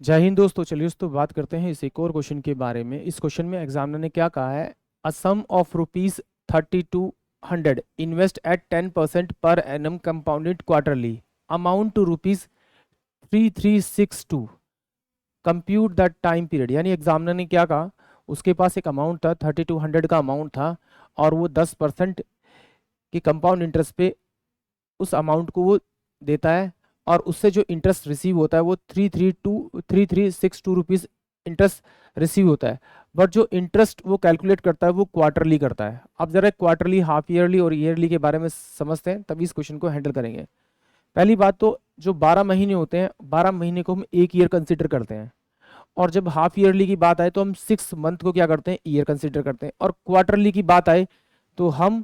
जय हिंद दोस्तों। चलिए दोस्तों बात करते हैं इस एक और क्वेश्चन के बारे में। इस क्वेश्चन में एग्जामिनर ने क्या कहा है, a sum of ₹3200 invest at 10% per annum compounded quarterly amount to ₹3362 compute the time period. यानी एग्जामिनर ने क्या कहा, उसके पास एक अमाउंट था, 3200 का अमाउंट था और वो 10% की कंपाउंड इंटरेस्ट पे उस अमाउंट को वो देता है और उससे जो इंटरेस्ट रिसीव होता है वो 3362 रुपीज़ इंटरेस्ट रिसीव होता है। बट जो इंटरेस्ट वो कैलकुलेट करता है वो क्वार्टरली करता है। अब जरा क्वार्टरली, हाफ ईयरली और ईयरली के बारे में समझते हैं, तभी इस क्वेश्चन को हैंडल करेंगे। पहली बात तो जो 12 महीने होते हैं, 12 महीने को हम एक ईयर कंसिडर करते हैं। और जब हाफ ईयरली की बात आए तो हम 6 मंथ को क्या करते हैं, ईयर कंसिडर करते हैं। और क्वार्टरली की बात आए तो हम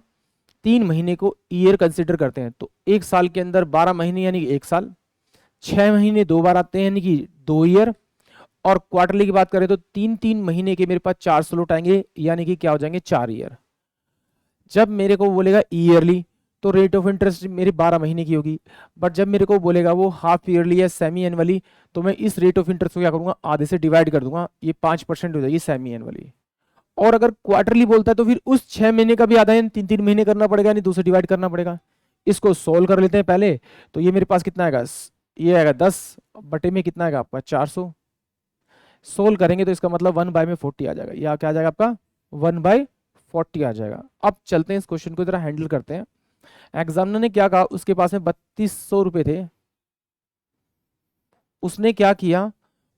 3 महीने को ईयर कंसिडर करते हैं। तो एक साल के अंदर 12 महीने यानी कि एक साल, 6 महीने 2 बार आते हैं यानी कि 2 ईयर। और क्वार्टरली की बात करें तो 3 3 महीने के मेरे पास 4 स्लॉट आएंगे यानी कि क्या हो जाएंगे, 4 ईयर। जब मेरे को बोलेगा ईयरली तो रेट ऑफ इंटरेस्ट मेरी 12 महीने की होगी। बट जब मेरे को बोलेगा वो हाफ ईयरली या सेमी एनुअली तो मैं इस रेट ऑफ इंटरेस्ट को क्या करूंगा, आधे से डिवाइड कर दूंगा, ये 5% हो जाएगी सेमी एनुअली। और अगर क्वार्टरली बोलता है तो फिर उस 6 महीने का भी आधा यानी 3 3 महीने करना पड़ेगा, यानी 2 से डिवाइड करना पड़ेगा। इसको सोल्व कर लेते हैं पहले। तो ये मेरे पास कितना आएगा, ये आएगा 10 बटे में कितना आएगा आपका 400। सोल्व करेंगे तो इसका मतलब 1/40 आ जाएगा, या क्या आ जाएगा आपका 1/40 आ जाएगा। अब चलते हैं इस क्वेश्चन को जरा हैंडल करते हैं। एग्जामिनर ने क्या कहा, उसके पास में 3200 रुपए थे। उसने क्या किया,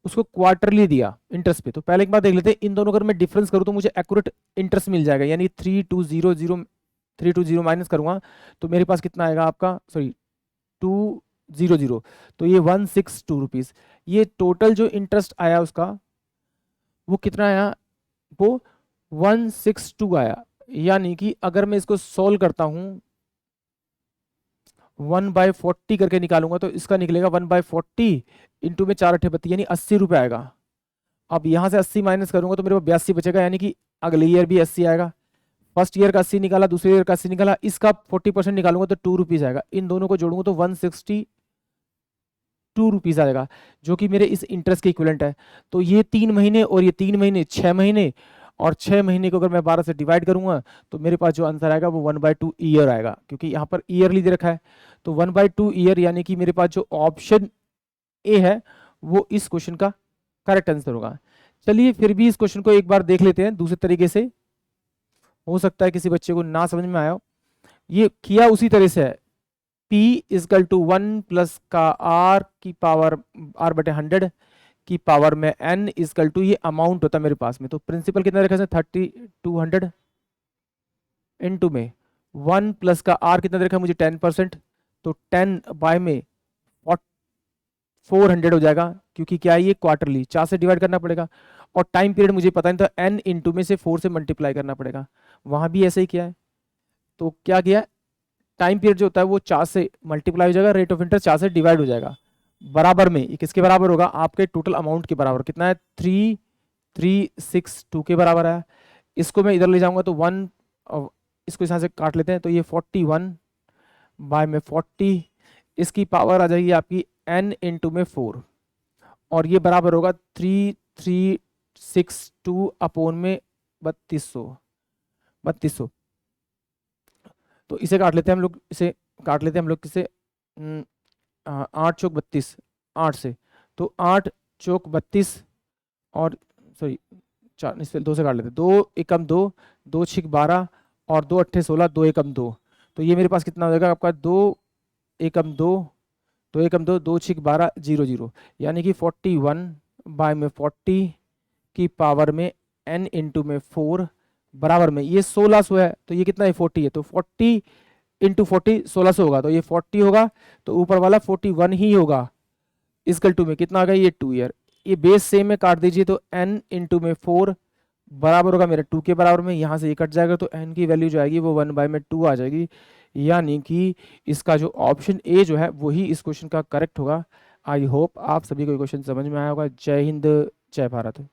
उसको क्वार्टरली दिया इंटरेस्ट पे। तो पहले एक बार देख लेते हैं, इन दोनों अगर मैं डिफरेंस करूं तो मुझे एक्यूरेट इंटरेस्ट मिल जाएगा, यानी 3200 माइनस करूंगा तो मेरे पास कितना आएगा आपका, सॉरी 200, तो ये 162 रुपीज। ये टोटल जो इंटरेस्ट आया उसका वो कितना आया, वो 162 आया। यानी कि अगर मैं इसको सोल्व करता हूं 1/40 करके निकालूंगा तो इसका निकलेगा 1/40 इंटू में 4 8 32 यानी 80 रुपये आएगा। अब यहां से 80 माइनस करूंगा तो मेरे को 82 बचेगा, यानी कि अगले ईयर भी 80 आएगा। फर्स्ट ईयर का 80 निकाला, दूसरे ईयर का 80 निकाला, इसका 40% निकालूंगा तो 2 रुपीज आएगा। इन दोनों को जोड़ूंगा तो 162 रुपीज आएगा, जो कि मेरे इस इंटरेस्ट के इक्विवेलेंट है। तो ये 3 महीने और ये 3 महीने 6 महीने, और 6 महीने को अगर मैं 12 से डिवाइड करूंगा तो मेरे पास जो आंसर आएगा वो 1/2 ईयर आएगा, क्योंकि यहाँ पर ईयरली दे रखा है। तो 1/2 ईयर यानी कि मेरे पास जो ऑप्शन ए है वो इस क्वेश्चन का करेक्ट आंसर होगा। चलिए फिर भी इस क्वेश्चन को एक बार देख लेते हैं दूसरे तरीके से, हो सकता है किसी बच्चे को ना समझ में आया हो। ये किया उसी तरह से है, P इजकल टू 1 प्लस का R की पावर R/100 की पावर में N इजकल टू, ये अमाउंट होता है मेरे पास में। तो प्रिंसिपल कितना रखा है, 3200 इनटू में 1 प्लस का R कितना रखा है मुझे 10%, तो 10 बाय में 400 हो जाएगा, क्योंकि क्या है ये क्वार्टरली, 4 से डिवाइड करना पड़ेगा। और टाइम पीरियड मुझे पता नहीं था, N इंटू में से 4 से मल्टीप्लाई करना पड़ेगा। वहां भी ऐसे ही किया है। तो क्या किया, टाइम पीरियड जो होता है वो 4 से मल्टीप्लाई हो जाएगा, रेट ऑफ इंटरेस्ट 4 से डिवाइड हो जाएगा। बराबर में ये किसके बराबर होगा, आपके टोटल अमाउंट के बराबर। कितना है, 3362 के बराबर है। इसको मैं इधर ले जाऊंगा तो 1, इसको इस से काट लेते हैं तो ये 41 बाय में 40, इसकी पावर आ जाएगी आपकी n इंटू में 4, और ये बराबर होगा 3362 अपॉन में 3200। तो इसे काट लेते हैं हम लोग, इसे काट लेते हैं हम लोग किसे, 8 चौक 32, 8 से, तो 8 चौक 32, और सॉरी 4 इससे 2 से काट लेते हैं, 2 एकम 2, 2 छिक 12, और 2 अट्ठे 16, 2 एकम 2। तो ये मेरे पास कितना हो जाएगा आपका, 2 एकम 2, 2 एकम 2, 2 छिक 12, 0 0, यानी कि 41 बाय में 40 की पावर में n इंटू में 4 बराबर में, ये 1600 है तो ये कितना है 40 है, तो 40 इंटू 40 1600 होगा, तो ये 40 होगा, तो ऊपर वाला 41 ही होगा। इसकल टू में कितना आ गया, ये 2 ईयर। ये बेस सेम में काट दीजिए तो n इंटू में 4 बराबर होगा मेरे 2 के बराबर में, यहाँ से ये कट जाएगा तो n की वैल्यू जो आएगी वो 1/2 आ जाएगी। यानी कि इसका जो ऑप्शन ए जो है वही इस क्वेश्चन का करेक्ट होगा। आई होप आप सभी को क्वेश्चन समझ में आया होगा। जय हिंद, जय भारत।